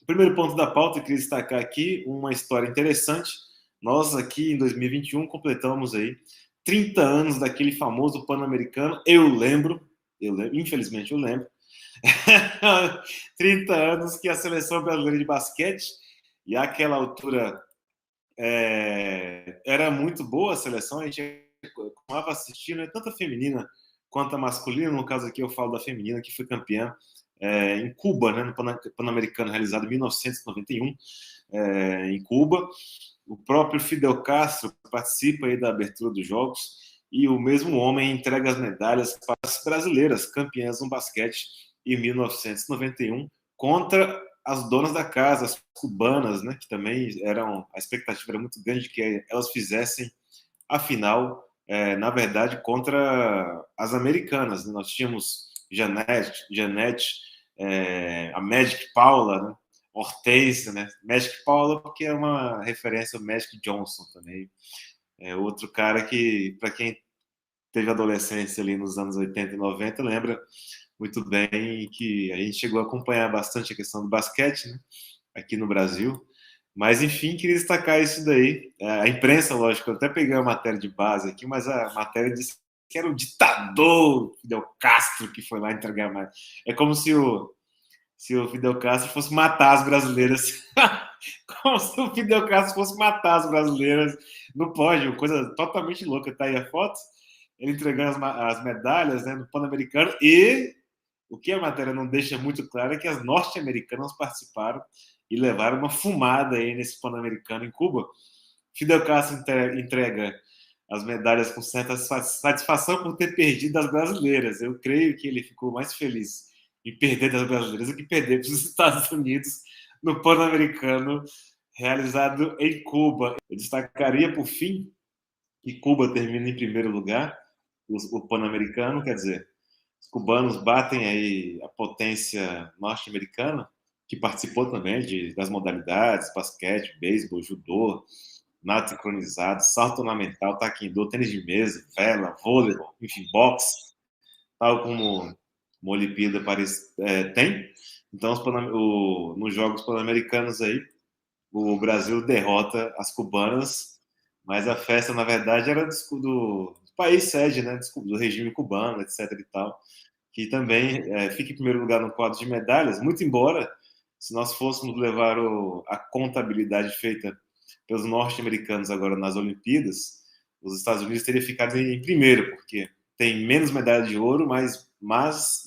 primeiro ponto da pauta, eu queria destacar aqui uma história interessante. Nós aqui em 2021 completamos aí 30 anos daquele famoso Pan-Americano. Eu lembro, infelizmente eu lembro, 30 anos que a seleção brasileira de basquete, e àquela altura era muito boa a seleção, a gente costumava assistir, né, tanto a feminina quanto a masculina. No caso aqui eu falo da feminina, que foi campeã em Cuba, né, no Pan-Americano realizado em 1991, em Cuba. O próprio Fidel Castro participa aí da abertura dos Jogos, e o mesmo homem entrega as medalhas para as brasileiras campeãs no basquete em 1991 contra as donas da casa, as cubanas, né, que também a expectativa era muito grande de que elas fizessem a final, na verdade, contra as americanas. Nós tínhamos Janete, a Magic Paula, né? Hortência, né? Magic Paula, porque é uma referência ao Magic Johnson também. É outro cara que, para quem teve adolescência ali nos anos 80 e 90, lembra muito bem que a gente chegou a acompanhar bastante a questão do basquete, né? Aqui no Brasil. Mas, enfim, queria destacar isso daí. A imprensa, lógico, eu até peguei a matéria de base aqui, mas a matéria disse que era o ditador Fidel Castro que foi lá entregar mais. É como se o Fidel Castro fosse matar as brasileiras. Como se o Fidel Castro fosse matar as brasileiras no pódio. Coisa totalmente louca. Tá aí a foto. Ele entregando as medalhas, né, no Pan-Americano. E o que a matéria não deixa muito claro é que as norte-americanas participaram e levaram uma fumada aí nesse Pan-Americano em Cuba. Fidel Castro entrega as medalhas com certa satisfação por ter perdido das brasileiras. Eu creio que ele ficou mais feliz em perder das brasileiras do que perder para os Estados Unidos no Pan-Americano realizado em Cuba. Eu destacaria, por fim, que Cuba termina em primeiro lugar, o Pan-Americano, quer dizer, os cubanos batem aí a potência norte-americana, que participou também das modalidades, basquete, beisebol, judô, nado sincronizado, salto ornamental, taekwondo, tênis de mesa, vela, vôlei, enfim, boxe, tal como uma Olimpíada tem. Então, nos Jogos Pan-Americanos aí, o Brasil derrota as cubanas, mas a festa, na verdade, era do país sede, né, do regime cubano, etc. e tal, que também fica em primeiro lugar no quadro de medalhas, muito embora, se nós fôssemos levar a contabilidade feita pelos norte-americanos agora nas Olimpíadas, os Estados Unidos teriam ficado em primeiro, porque tem menos medalha de ouro, mas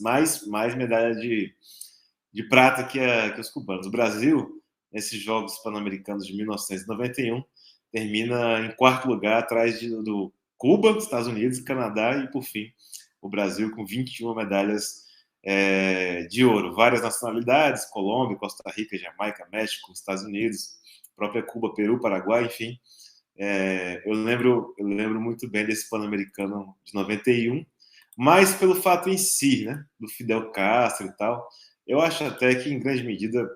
mais medalha de prata que os cubanos. O Brasil, nesses Jogos Pan-Americanos de 1991, termina em quarto lugar, atrás do Cuba, Estados Unidos, Canadá e, por fim, o Brasil com 21 medalhas de ouro. Várias nacionalidades, Colômbia, Costa Rica, Jamaica, México, Estados Unidos, própria Cuba, Peru, Paraguai, enfim. Eu lembro muito bem desse Pan-Americano de 91, mas pelo fato em si, né, do Fidel Castro e tal, eu acho até que, em grande medida,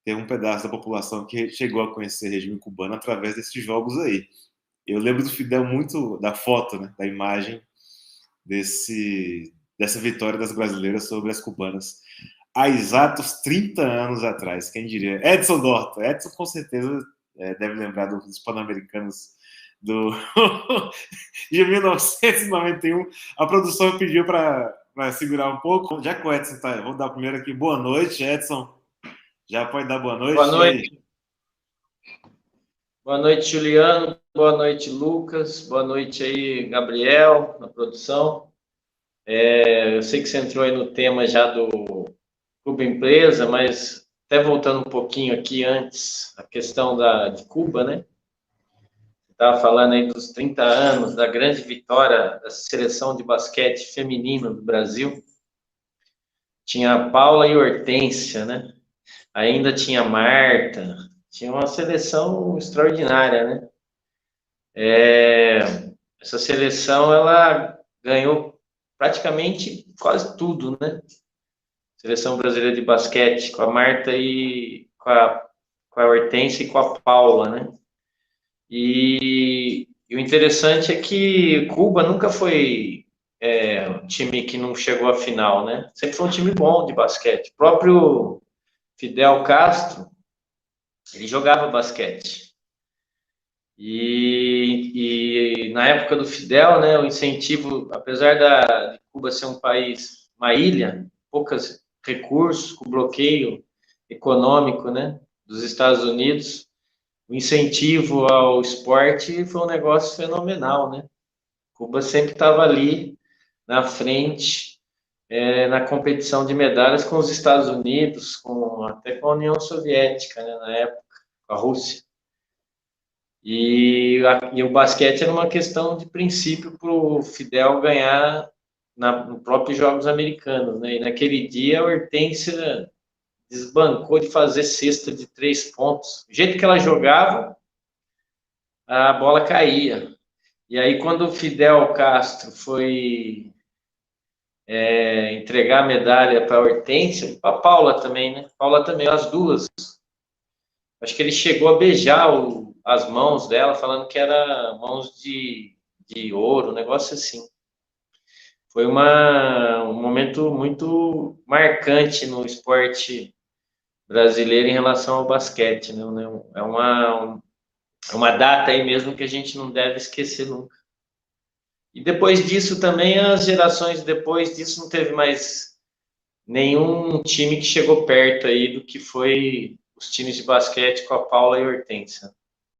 tem um pedaço da população que chegou a conhecer o regime cubano através desses jogos aí. Eu lembro do Fidel muito da foto, né, da imagem dessa vitória das brasileiras sobre as cubanas há exatos 30 anos atrás, quem diria? Edson Dorta. Edson, com certeza, deve lembrar dos Pan-Americanos de 1991. A produção pediu para segurar um pouco. Já que o Edson tá, vou dar primeiro aqui. Boa noite, Edson. Já pode dar boa noite? Boa noite. Boa noite, Juliano. Boa noite, Lucas. Boa noite aí, Gabriel, na produção. Eu sei que você entrou aí no tema já do Cuba Empresa, mas até voltando um pouquinho aqui antes, a questão de Cuba, né? Você estava falando aí dos 30 anos, da grande vitória da seleção de basquete feminino do Brasil. Tinha a Paula e Hortência, né? Ainda tinha a Marta. Tinha uma seleção extraordinária, né? Essa seleção, ela ganhou praticamente quase tudo, né? Seleção brasileira de basquete, com a Marta e com a Hortência e com a Paula, né? E o interessante é que Cuba nunca foi um time que não chegou à final, né? Sempre foi um time bom de basquete. O próprio Fidel Castro, ele jogava basquete. E na época do Fidel, né, o incentivo, apesar de Cuba ser um país, uma ilha, poucos recursos, com bloqueio econômico, né, dos Estados Unidos, o incentivo ao esporte foi um negócio fenomenal, né? Cuba sempre estava ali na frente, na competição de medalhas com os Estados Unidos, até com a União Soviética, né, na época, com a Rússia. E o basquete era uma questão de princípio para o Fidel ganhar nos próprios Jogos Americanos, né? E naquele dia a Hortência desbancou de fazer cesta de 3 pontos. Do jeito que ela jogava, a bola caía. E aí, quando o Fidel Castro foi entregar a medalha para a Hortência, para a Paula também, né? Paula também, as duas. Acho que ele chegou a beijar as mãos dela, falando que era mãos de ouro, um negócio assim. Foi um momento muito marcante no esporte brasileiro em relação ao basquete, né? É uma data aí mesmo que a gente não deve esquecer nunca. E depois disso também, as gerações depois disso não teve mais nenhum time que chegou perto aí do que foi os times de basquete com a Paula e a Hortência.